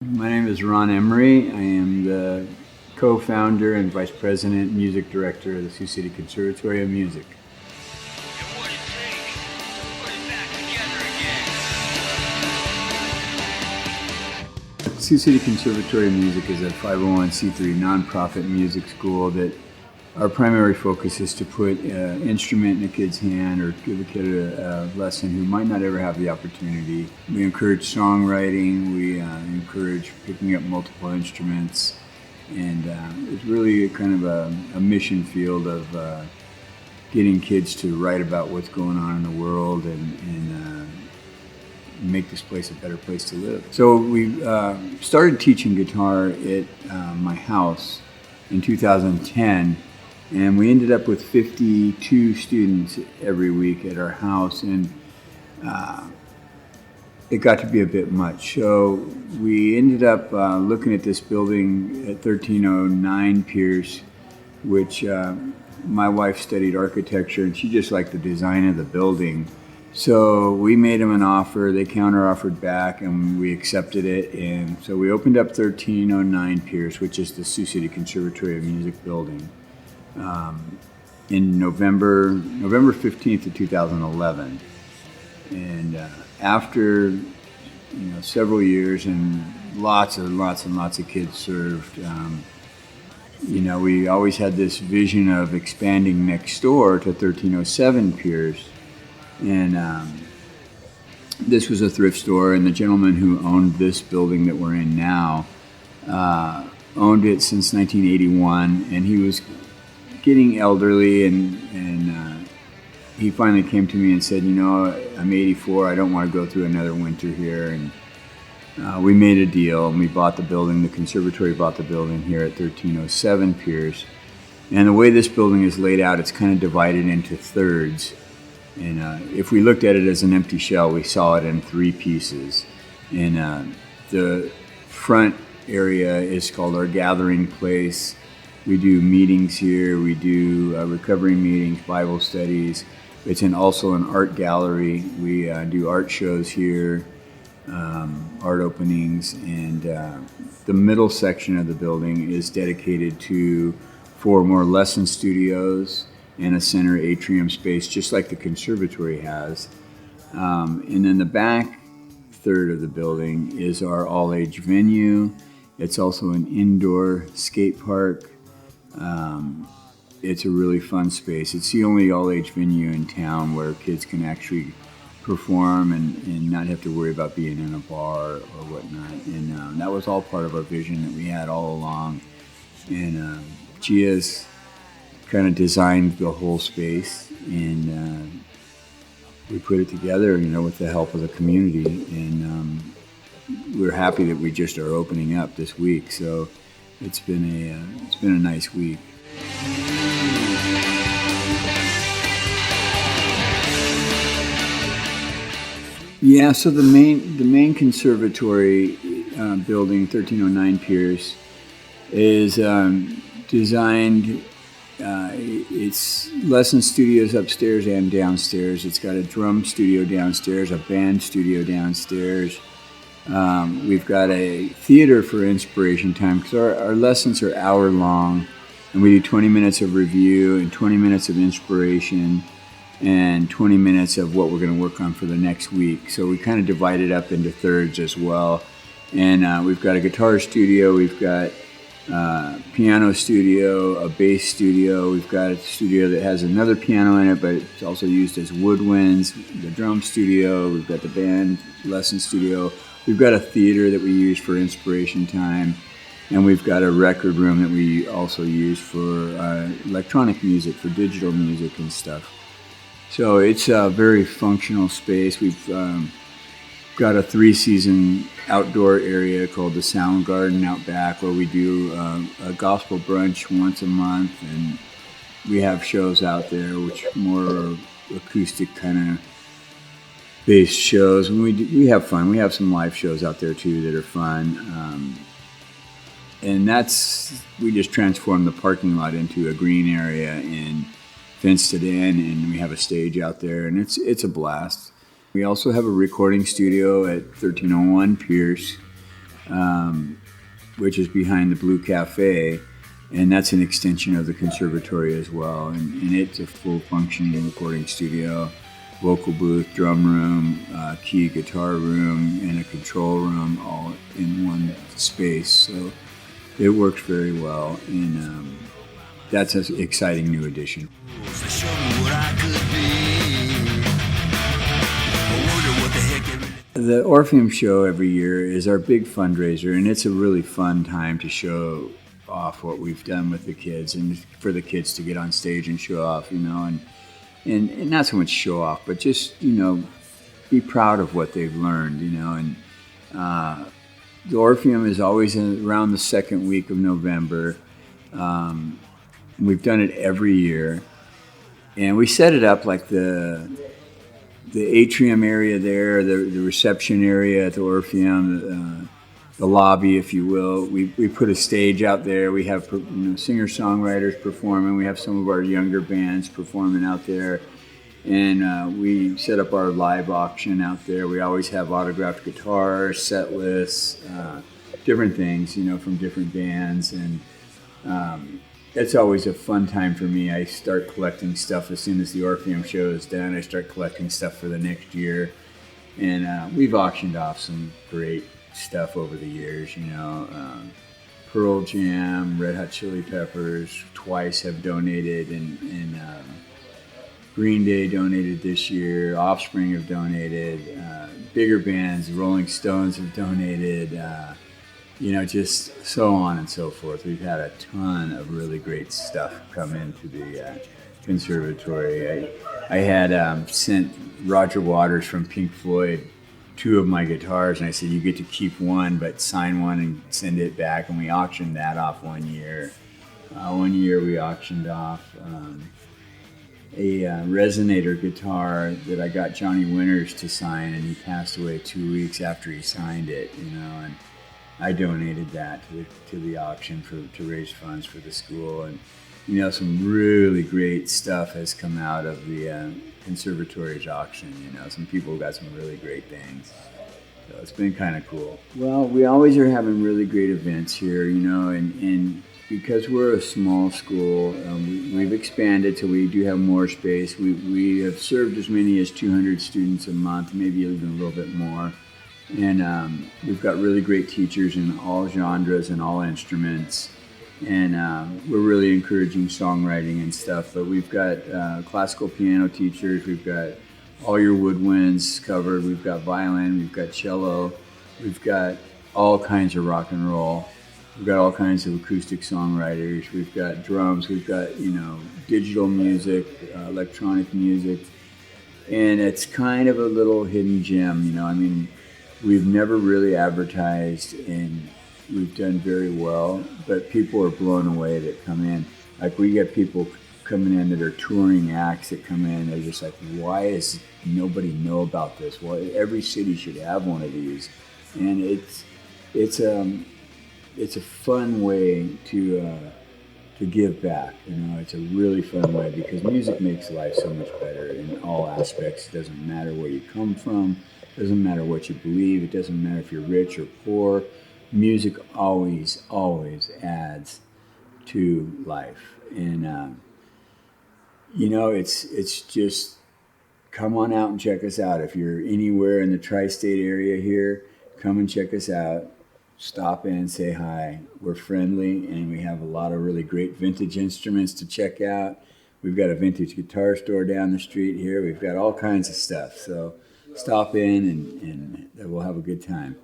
My name is Ron Emery. I am the co-founder and vice president music director of the Sioux City Conservatory of Music. And what it takes to put it back together again. Sioux City Conservatory of Music is a 501c3 nonprofit music school that our primary focus is to put an instrument in a kid's hand or give a kid a lesson who might not ever have the opportunity. We encourage songwriting, we encourage picking up multiple instruments, and it's really kind of a mission field of getting kids to write about what's going on in the world and make this place a better place to live. So we started teaching guitar at my house in 2010. And we ended up with 52 students every week at our house, and it got to be a bit much. So we ended up looking at this building at 1309 Pierce, which my wife studied architecture, and she just liked the design of the building. So we made them an offer, they counter-offered back, and we accepted it. And so we opened up 1309 Pierce, which is the Sioux City Conservatory of Music building. In November 15th of 2011, and after several years and lots of kids served, we always had this vision of expanding next door to 1307 Pierce, and this was a thrift store, and the gentleman who owned this building that we're in now owned it since 1981, and he was getting elderly, and he finally came to me and said, I'm 84, I don't want to go through another winter here. And we made a deal, and we bought the building. The conservatory bought the building here at 1307 Pierce. And the way this building is laid out, it's kind of divided into thirds. And if we looked at it as an empty shell, we saw it in three pieces. And the front area is called our gathering place. We do meetings here, we do recovery meetings, Bible studies. It's also an art gallery. We do art shows here, art openings, and the middle section of the building is dedicated to 4 more lesson studios and a center atrium space, just like the conservatory has. And then the back third of the building is our all-age venue. It's also an indoor skate park. It's a really fun space. It's the only all-age venue in town where kids can actually perform and not have to worry about being in a bar or whatnot. And that was all part of our vision that we had all along. And Gia's kind of designed the whole space, and we put it together, with the help of the community. And we're happy that we just are opening up this week. So it's been a nice week. Yeah, so the main conservatory building, 1309 Pierce, is designed. It's lesson studios upstairs and downstairs. It's got a drum studio downstairs, a band studio downstairs. We've got a theater for inspiration time, because our lessons are hour long, and we do 20 minutes of review and 20 minutes of inspiration and 20 minutes of what we're going to work on for the next week. So we kind of divide it up into thirds as well. And we've got a guitar studio, we've got piano studio, a bass studio, we've got a studio that has another piano in it, but it's also used as woodwinds, the drum studio, we've got the band lesson studio. We've got a theater that we use for inspiration time, and we've got a record room that we also use for electronic music, for digital music and stuff. So it's a very functional space. We've got a 3-season outdoor area called the Sound Garden out back, where we do a gospel brunch once a month, and we have shows out there, which are more acoustic kind of based shows, and we have fun. We have some live shows out there too that are fun, and we just transformed the parking lot into a green area and fenced it in, and we have a stage out there, and it's a blast. We also have a recording studio at 1301 Pierce. which is behind the Blue Cafe, and that's an extension of the conservatory as well. And it's a full functioning recording studio, vocal booth, drum room, key guitar room, and a control room all in one space. So it works very well, and that's an exciting new addition. The Orpheum Show every year is our big fundraiser, and it's a really fun time to show off what we've done with the kids, and for the kids to get on stage and show off, and not so much show off, but just, be proud of what they've learned, and the Orpheum is always around the second week of November. We've done it every year, and we set it up like the atrium area there, the reception area at the Orpheum, the lobby, if you will. We put a stage out there. We have singer-songwriters performing. We have some of our younger bands performing out there. And we set up our live auction out there. We always have autographed guitars, set lists, different things, from different bands. And it's always a fun time for me. I start collecting stuff as soon as the Orpheum show is done. I start collecting stuff for the next year. And we've auctioned off some great stuff over the years, Pearl Jam, Red Hot Chili Peppers twice have donated, and Green Day donated this year, Offspring have donated, bigger bands, Rolling Stones have donated, just so on and so forth. We've had a ton of really great stuff come into the conservatory. I had sent Roger Waters from Pink Floyd 2 of my guitars, and I said, you get to keep one, but sign one and send it back, and we auctioned that off one year. One year we auctioned off a resonator guitar that I got Johnny Winters to sign, and he passed away 2 weeks after he signed it, and I donated that to the auction to raise funds for the school. And some really great stuff has come out of the conservatory's auction. Some people got some really great things, so it's been kind of cool. Well, we always are having really great events here, and because we're a small school, we've expanded till we do have more space. We have served as many as 200 students a month, maybe even a little bit more. And we've got really great teachers in all genres and all instruments. And we're really encouraging songwriting and stuff. But we've got classical piano teachers. We've got all your woodwinds covered. We've got violin. We've got cello. We've got all kinds of rock and roll. We've got all kinds of acoustic songwriters. We've got drums. We've got, digital music, electronic music. And it's kind of a little hidden gem, we've never really advertised, and we've done very well, but people are blown away that come in. Like, we get people coming in that are touring acts that come in, they're just like, why does nobody know about this? Well, every city should have one of these. And it's a fun way to give back. It's a really fun way, because music makes life so much better in all aspects. It doesn't matter where you come from. It doesn't matter what you believe. It doesn't matter if you're rich or poor. Music always, always adds to life. And, it's just, come on out and check us out. If you're anywhere in the tri-state area here, come and check us out. Stop in, say hi. We're friendly, and we have a lot of really great vintage instruments to check out. We've got a vintage guitar store down the street here. We've got all kinds of stuff. So stop in, and we'll have a good time.